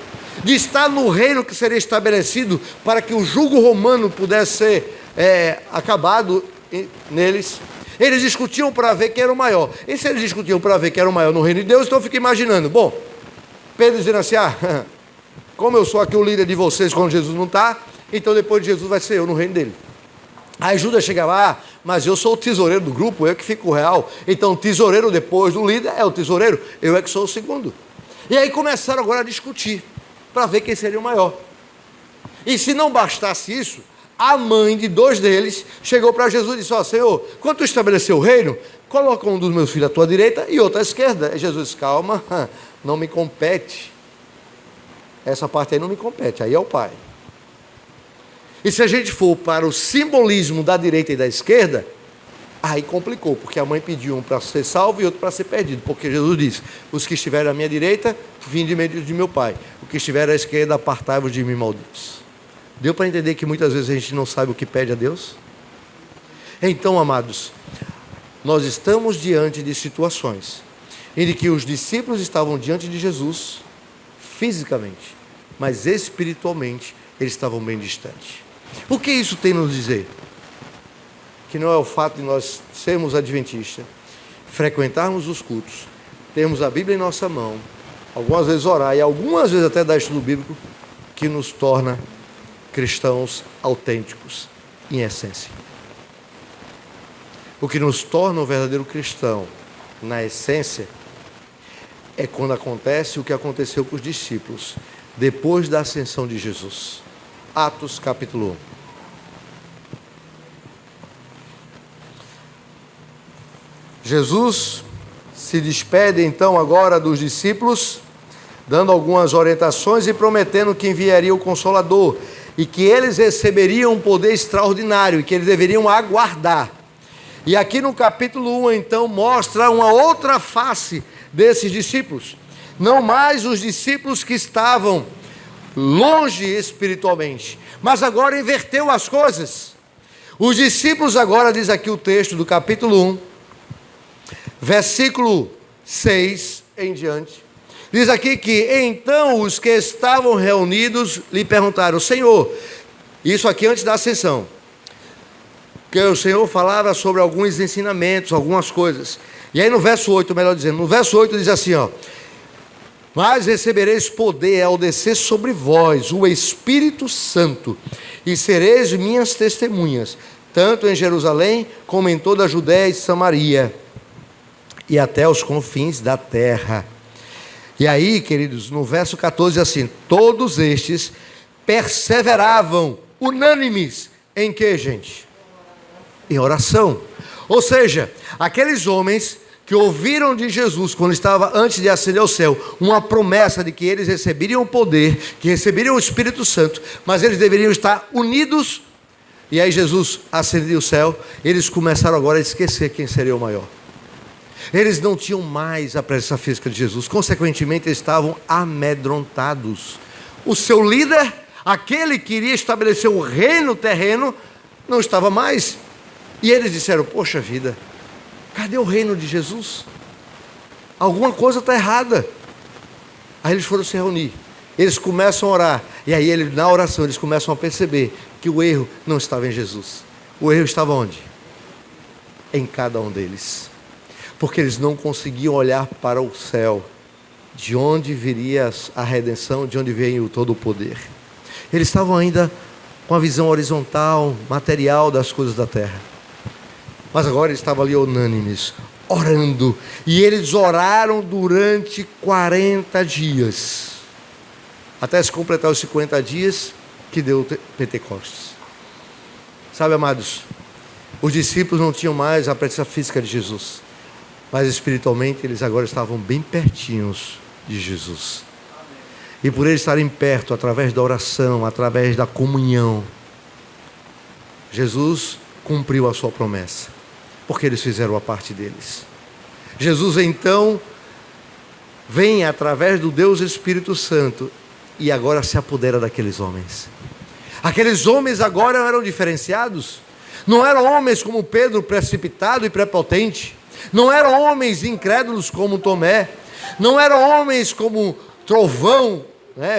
de estar no reino que seria estabelecido para que o jugo romano pudesse ser acabado neles. Eles discutiam para ver quem era o maior. E se eles discutiam para ver quem era o maior no reino de Deus, então eu fico imaginando, bom, Pedro dizendo assim, como eu sou aqui o líder de vocês quando Jesus não está, então depois de Jesus vai ser eu no reino dele. Aí Judas chega lá, mas eu sou o tesoureiro do grupo, eu que fico real. Então o tesoureiro depois do líder é o tesoureiro, eu é que sou o segundo. E aí começaram agora a discutir, para ver quem seria o maior. E se não bastasse isso, a mãe de dois deles chegou para Jesus e disse, Senhor, quando tu estabeleceu o reino, coloca um dos meus filhos à tua direita e outro à esquerda. E Jesus disse, calma, não me compete. Essa parte aí não me compete, aí é o Pai. E se a gente for para o simbolismo da direita e da esquerda, aí complicou, porque a mãe pediu um para ser salvo e outro para ser perdido, porque Jesus disse, os que estiverem à minha direita, vinde de meio de meu Pai, o que estiver à esquerda, apartai-vos de mim, malditos. Deu para entender que muitas vezes a gente não sabe o que pede a Deus? Então, amados, nós estamos diante de situações em que os discípulos estavam diante de Jesus, fisicamente, mas espiritualmente, eles estavam bem distantes. O que isso tem a nos dizer? Que não é o fato de nós sermos adventistas, frequentarmos os cultos, termos a Bíblia em nossa mão, algumas vezes orar e algumas vezes até dar estudo bíblico, que nos torna cristãos autênticos, em essência. O que nos torna um verdadeiro cristão, na essência, é quando acontece o que aconteceu com os discípulos, depois da ascensão de Jesus. Atos capítulo 1. Jesus se despede então agora dos discípulos, dando algumas orientações e prometendo que enviaria o Consolador e que eles receberiam um poder extraordinário e que eles deveriam aguardar. E aqui no capítulo 1 então mostra uma outra face desses discípulos. Não mais os discípulos que estavam longe espiritualmente, mas agora inverteu as coisas. Os discípulos agora, diz aqui o texto do capítulo 1, versículo 6 em diante, diz aqui que então os que estavam reunidos lhe perguntaram, Senhor, isso aqui antes da ascensão, que o Senhor falava sobre alguns ensinamentos, algumas coisas, e aí no verso 8, melhor dizendo, no verso 8 diz assim, mas recebereis poder ao descer sobre vós o Espírito Santo, e sereis minhas testemunhas, tanto em Jerusalém, como em toda a Judéia e Samaria, e até os confins da terra. E aí, queridos, no verso 14 assim, todos estes perseveravam, unânimes, em que, gente? Em oração. Ou seja, aqueles homens que ouviram de Jesus, quando estava antes de ascender ao céu, uma promessa de que eles receberiam o poder, que receberiam o Espírito Santo, mas eles deveriam estar unidos, e aí Jesus ascendeu ao céu, eles começaram agora a esquecer quem seria o maior. Eles não tinham mais a presença física de Jesus, consequentemente eles estavam amedrontados. O seu líder, aquele que iria estabelecer o reino terreno, não estava mais. E eles disseram, poxa vida, cadê o reino de Jesus? Alguma coisa está errada. Aí eles foram se reunir, eles começam a orar, e aí na oração eles começam a perceber que o erro não estava em Jesus. O erro estava onde? Em cada um deles. Porque eles não conseguiam olhar para o céu, de onde viria a redenção, de onde veio todo o poder. Eles estavam ainda com a visão horizontal, material das coisas da terra. Mas agora eles estavam ali unânimes, orando. E eles oraram durante 40 dias. Até se completar os 50 dias que deu Pentecostes. Sabe, amados, os discípulos não tinham mais a presença física de Jesus. Mas espiritualmente eles agora estavam bem pertinhos de Jesus. E por eles estarem perto, através da oração, através da comunhão, Jesus cumpriu a sua promessa, porque eles fizeram a parte deles. Jesus então vem através do Deus Espírito Santo e agora se apodera daqueles homens. Aqueles homens agora eram diferenciados. Não eram homens como Pedro, precipitado e prepotente. Não eram homens incrédulos como Tomé. Não eram homens como Trovão,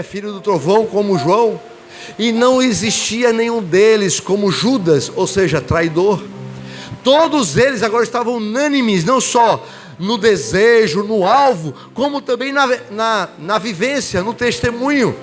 filho do Trovão, como João. E não existia nenhum deles como Judas, ou seja, traidor. Todos eles agora estavam unânimes, não só no desejo, no alvo, como também na vivência, no testemunho.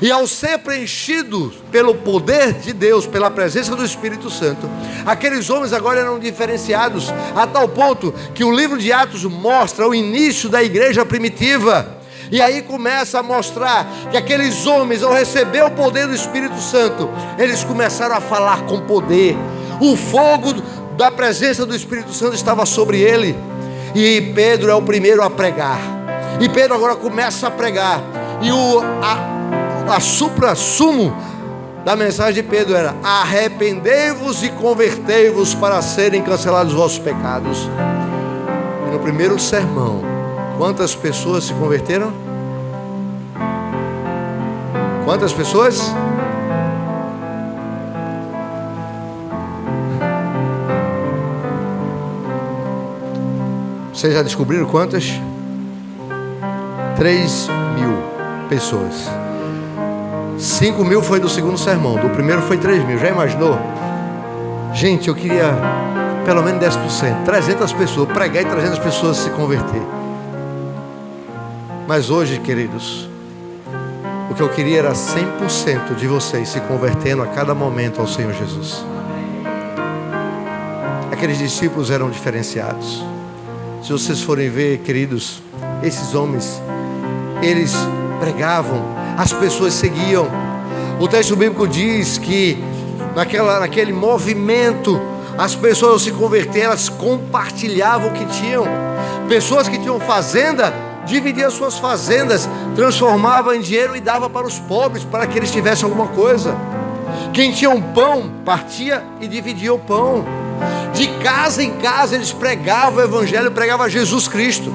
E ao ser preenchidos pelo poder de Deus, pela presença do Espírito Santo, aqueles homens agora eram diferenciados, a tal ponto que o livro de Atos mostra o início da igreja primitiva. E aí começa a mostrar que aqueles homens, ao receber o poder do Espírito Santo, eles começaram a falar com poder. O fogo da presença do Espírito Santo estava sobre ele. E Pedro é o primeiro a pregar. E Pedro agora começa a pregar. E a supra-sumo da mensagem de Pedro era: arrependei-vos e convertei-vos para serem cancelados os vossos pecados. E no primeiro sermão, quantas pessoas se converteram? Quantas pessoas? Vocês já descobriram quantas? 3.000 pessoas. 5.000 foi do segundo sermão, do primeiro foi 3.000. Já imaginou? Gente, eu queria pelo menos 10%, 300 pessoas, pregar e 300 pessoas se converter. Mas hoje, queridos, o que eu queria era 100% de vocês se convertendo a cada momento ao Senhor Jesus. Aqueles discípulos eram diferenciados. Se vocês forem ver, queridos, esses homens, eles pregavam, as pessoas seguiam. O texto bíblico diz que naquele movimento, as pessoas ao se converter, elas compartilhavam o que tinham. Pessoas que tinham fazenda, dividiam suas fazendas, transformavam em dinheiro e dava para os pobres, para que eles tivessem alguma coisa. Quem tinha um pão, partia e dividia o pão. De casa em casa eles pregavam o evangelho, pregavam Jesus Cristo.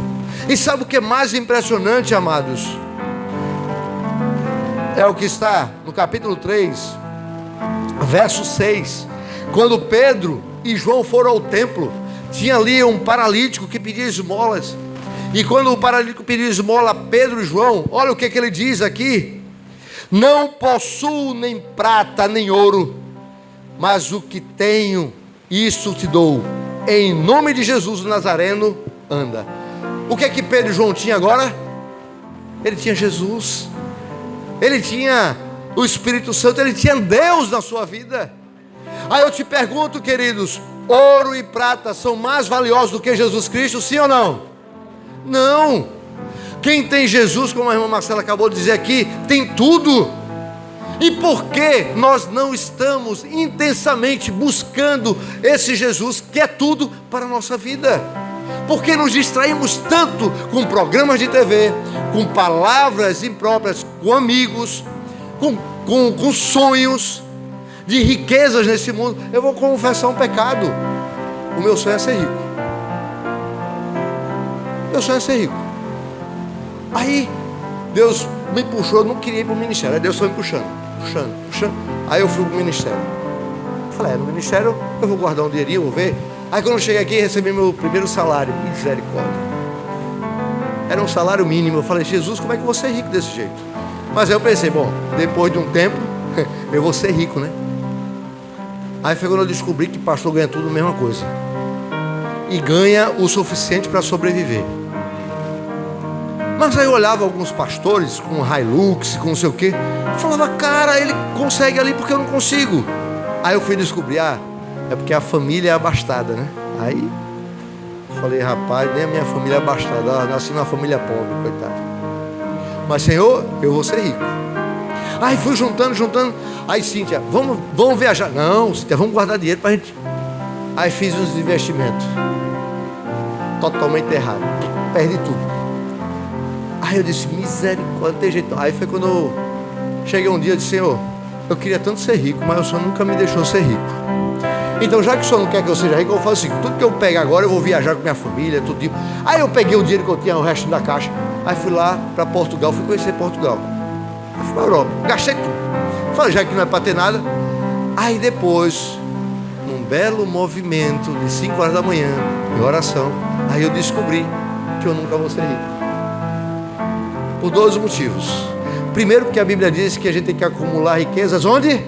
E sabe o que é mais impressionante, amados? É o que está no capítulo 3, verso 6. Quando Pedro e João foram ao templo, tinha ali um paralítico que pedia esmolas. E quando o paralítico pediu esmola a Pedro e João, olha o que ele diz aqui: não possuo nem prata nem ouro, mas o que tenho, isso te dou. Em nome de Jesus o Nazareno, anda. O que Pedro e João tinham agora? Ele tinha Jesus, ele tinha o Espírito Santo, ele tinha Deus na sua vida. Aí eu te pergunto, queridos, ouro e prata são mais valiosos do que Jesus Cristo, sim ou não? Não. Quem tem Jesus, como a irmã Marcela acabou de dizer aqui, tem tudo. E por que nós não estamos intensamente buscando esse Jesus que é tudo para a nossa vida? Porque nos distraímos tanto com programas de TV, com palavras impróprias, com amigos, com sonhos de riquezas nesse mundo. Eu vou confessar um pecado: o meu sonho é ser rico. Meu sonho é ser rico. Aí Deus me puxou, eu não queria ir para o ministério. Aí Deus foi me puxando. Aí eu fui para o ministério. Falei, no ministério eu vou guardar um dinheirinho, vou ver. Aí quando eu cheguei aqui, recebi meu primeiro salário. Misericórdia. Era um salário mínimo. Eu falei, Jesus, como é que eu vou ser rico desse jeito? Mas aí eu pensei, bom, depois de um tempo eu vou ser rico, né? Aí foi quando eu descobri que pastor ganha tudo a mesma coisa. E ganha o suficiente para sobreviver. Mas aí eu olhava alguns pastores com Hilux, com não sei o quê, falava, cara, ele consegue ali porque eu não consigo. Aí eu fui descobrir, é porque a família é abastada, né? Aí falei, rapaz, nem a minha família é abastada, nasci numa família pobre, coitado. Mas Senhor, eu vou ser rico. Aí fui juntando. Aí Cíntia, vamos viajar. Não, Cíntia, vamos guardar dinheiro pra gente. Aí fiz uns investimentos totalmente errado, perdi tudo. Aí eu disse, misericórdia, não tem jeito. Aí foi quando eu cheguei um dia e disse, Senhor, eu queria tanto ser rico, mas o Senhor nunca me deixou ser rico. Então já que o Senhor não quer que eu seja rico, eu faço assim, tudo que eu pego agora eu vou viajar com minha família, tudo. Aí eu peguei o dinheiro que eu tinha, o resto da caixa. Aí fui lá para Portugal, fui conhecer Portugal. Aí fui para a Europa, gastei tudo. Falei, já que não é para ter nada. Aí depois, num belo movimento de 5 horas da manhã, em oração, aí eu descobri que eu nunca vou ser rico. Por 2 motivos. Primeiro, porque a Bíblia diz que a gente tem que acumular riquezas onde?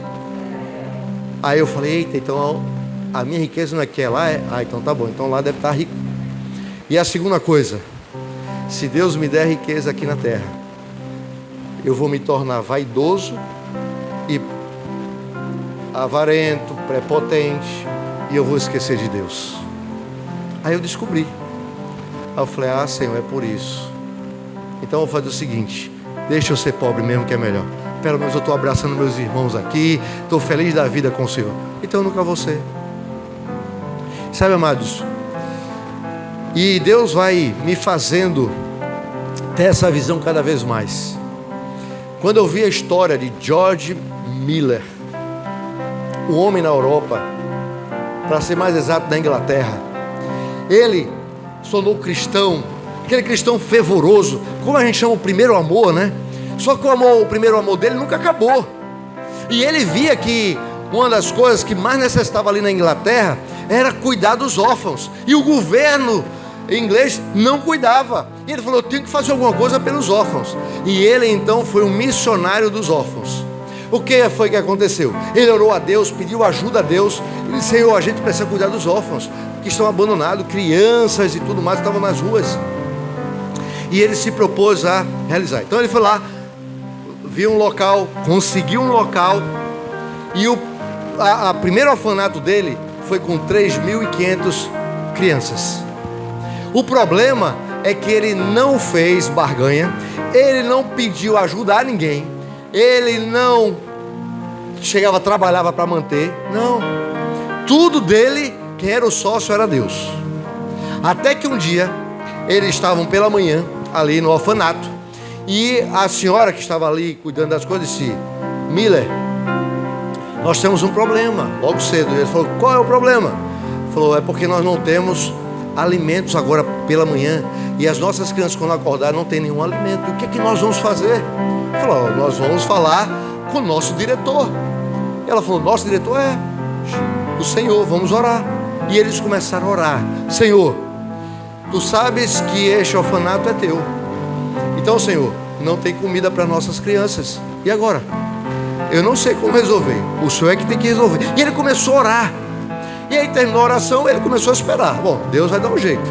Aí eu falei, eita, então a minha riqueza não é que é lá? Então tá bom, então lá deve estar rico. E a segunda coisa, se Deus me der riqueza aqui na terra, eu vou me tornar vaidoso e avarento, prepotente, e eu vou esquecer de Deus. Aí eu descobri. Aí eu falei, Senhor, é por isso. Então eu vou fazer o seguinte, deixa eu ser pobre mesmo que é melhor. Pelo menos eu estou abraçando meus irmãos aqui, estou feliz da vida com o Senhor. Então eu nunca vou ser. Sabe, amados? E Deus vai me fazendo ter essa visão cada vez mais. Quando eu vi a história de George Miller, o homem na Europa, para ser mais exato, na Inglaterra, ele se tornou cristão, aquele cristão fervoroso, como a gente chama o primeiro amor, né? Só que o primeiro amor dele nunca acabou. E ele via que uma das coisas que mais necessitava ali na Inglaterra era cuidar dos órfãos. E o governo inglês não cuidava. E ele falou, eu tenho que fazer alguma coisa pelos órfãos. E ele então foi um missionário dos órfãos. O que foi que aconteceu? Ele orou a Deus, pediu ajuda a Deus. Ele disse, Senhor, a gente precisa cuidar dos órfãos que estão abandonados, crianças e tudo mais que estavam nas ruas. E ele se propôs a realizar. Então ele foi lá, viu um local, conseguiu um local. E o primeiro orfanato dele foi com 3.500 crianças. O problema é que ele não fez barganha, ele não pediu ajuda a ninguém, ele não chegava, trabalhava para manter, não. Tudo dele, quem era o sócio era Deus. Até que um dia, eles estavam pela manhã, ali no orfanato, e a senhora que estava ali cuidando das coisas disse, Miller, nós temos um problema, logo cedo. Ele falou, qual é o problema? Ele falou, é porque nós não temos alimentos agora pela manhã, e as nossas crianças quando acordar não tem nenhum alimento. O que é que nós vamos fazer? Ele falou, nós vamos falar com o nosso diretor. Ela falou, nosso diretor é o Senhor, vamos orar. E eles começaram a orar, Senhor, tu sabes que este orfanato é teu, então Senhor, não tem comida para nossas crianças, e agora? Eu não sei como resolver, o Senhor é que tem que resolver. E ele começou a orar. E aí terminou a oração, ele começou a esperar. Bom, Deus vai dar um jeito.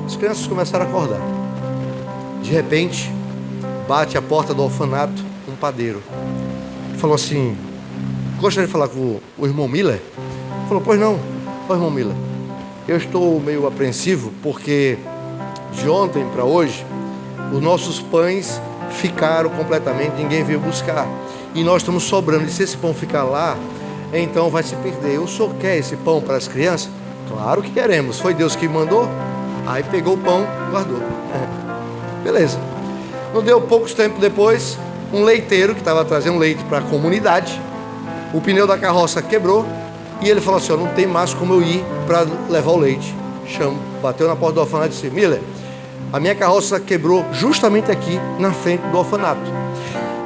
As crianças começaram a acordar. De repente, bate a porta do orfanato um padeiro. Ele falou assim, gostaria de falar com o irmão Miller? Ele falou, pois não, irmão Miller. Eu estou meio apreensivo porque de ontem para hoje, os nossos pães ficaram completamente, ninguém veio buscar. E nós estamos sobrando, e se esse pão ficar lá, então vai se perder. O senhor quer esse pão para as crianças? Claro que queremos, foi Deus que mandou. Aí pegou o pão, guardou. Beleza. Não deu poucos tempos depois, um leiteiro que estava trazendo leite para a comunidade, o pneu da carroça quebrou, e ele falou assim, não tem mais como eu ir para levar o leite. Bateu na porta do orfanato e disse, Miller, a minha carroça quebrou justamente aqui na frente do orfanato.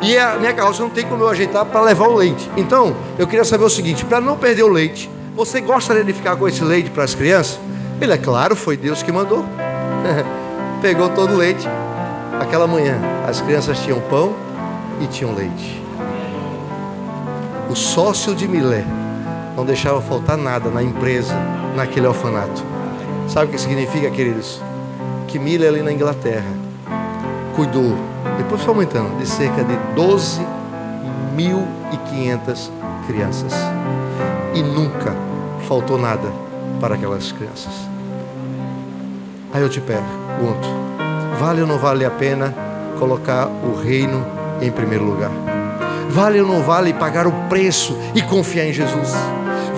E a minha carroça não tem como eu ajeitar para levar o leite. Então, eu queria saber o seguinte, para não perder o leite, você gostaria de ficar com esse leite para as crianças? Ele, é claro, foi Deus que mandou. Pegou todo o leite. Aquela manhã, as crianças tinham pão e tinham leite. O sócio de Miller não deixava faltar nada na empresa, naquele orfanato. Sabe o que significa, queridos? Que Miller ali na Inglaterra cuidou, depois foi aumentando, de cerca de 12.500 crianças. E nunca faltou nada para aquelas crianças. Aí eu te pergunto, vale ou não vale a pena colocar o reino em primeiro lugar? Vale ou não vale pagar o preço e confiar em Jesus?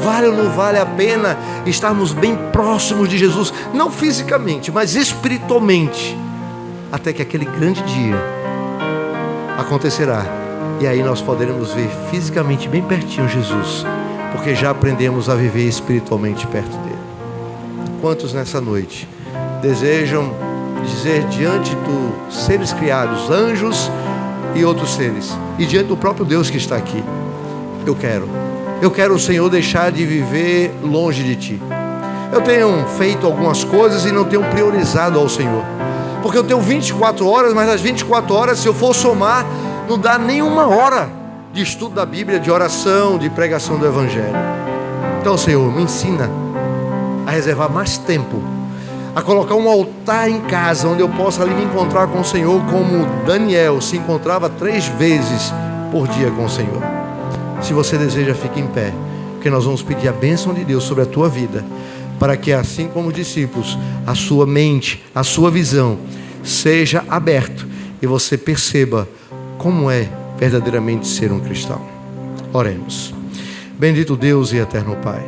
Vale ou não vale a pena estarmos bem próximos de Jesus? Não fisicamente, mas espiritualmente, até que aquele grande dia acontecerá, e aí nós poderemos ver fisicamente bem pertinho Jesus, porque já aprendemos a viver espiritualmente perto dele. Quantos nessa noite desejam dizer diante dos seres criados, anjos e outros seres, e diante do próprio Deus que está aqui, eu quero, Senhor, deixar de viver longe de Ti. Eu tenho feito algumas coisas e não tenho priorizado ao Senhor, porque eu tenho 24 horas, mas nas 24 horas, se eu for somar, não dá nenhuma hora de estudo da Bíblia, de oração, de pregação do Evangelho. Então, Senhor, me ensina a reservar mais tempo, a colocar um altar em casa, onde eu possa ali me encontrar com o Senhor, como Daniel se encontrava 3 vezes por dia com o Senhor. Se você deseja, fique em pé, porque nós vamos pedir a bênção de Deus sobre a tua vida, para que, assim como os discípulos, a sua mente, a sua visão seja aberta e você perceba como é verdadeiramente ser um cristão. Oremos. Bendito Deus e eterno Pai,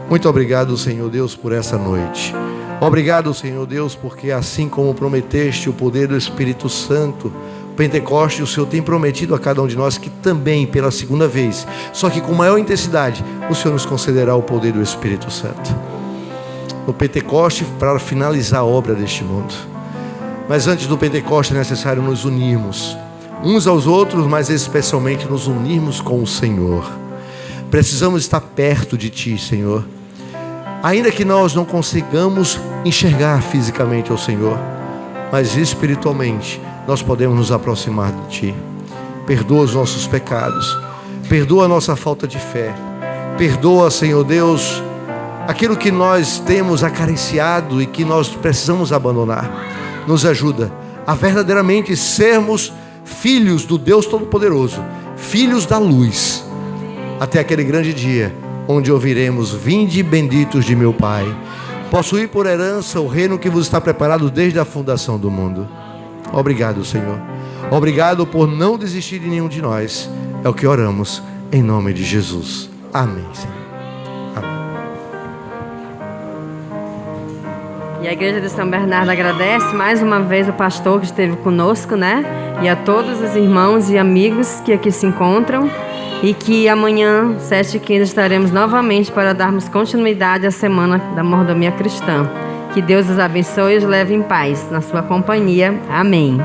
muito obrigado, Senhor Deus, por essa noite. Obrigado, Senhor Deus, porque assim como prometeste o poder do Espírito Santo, Pentecoste, o Senhor tem prometido a cada um de nós que também, pela segunda vez, só que com maior intensidade, o Senhor nos concederá o poder do Espírito Santo. No Pentecoste, para finalizar a obra deste mundo. Mas antes do Pentecoste é necessário nos unirmos uns aos outros, mas especialmente nos unirmos com o Senhor. Precisamos estar perto de Ti, Senhor. Ainda que nós não consigamos enxergar fisicamente ao Senhor, mas espiritualmente nós podemos nos aproximar de Ti. Perdoa os nossos pecados, perdoa a nossa falta de fé, perdoa, Senhor Deus, aquilo que nós temos acariciado e que nós precisamos abandonar. Nos ajuda a verdadeiramente sermos filhos do Deus Todo-Poderoso, filhos da luz, até aquele grande dia onde ouviremos: vinde benditos de meu Pai, possuir por herança o reino que vos está preparado desde a fundação do mundo. Obrigado, Senhor. Obrigado por não desistir de nenhum de nós. É o que oramos em nome de Jesus. Amém, Senhor. E a Igreja de São Bernardo agradece mais uma vez o pastor que esteve conosco, né? E a todos os irmãos e amigos que aqui se encontram. E que amanhã, 7h15, estaremos novamente para darmos continuidade à Semana da Mordomia Cristã. Que Deus os abençoe e os leve em paz. Na sua companhia. Amém.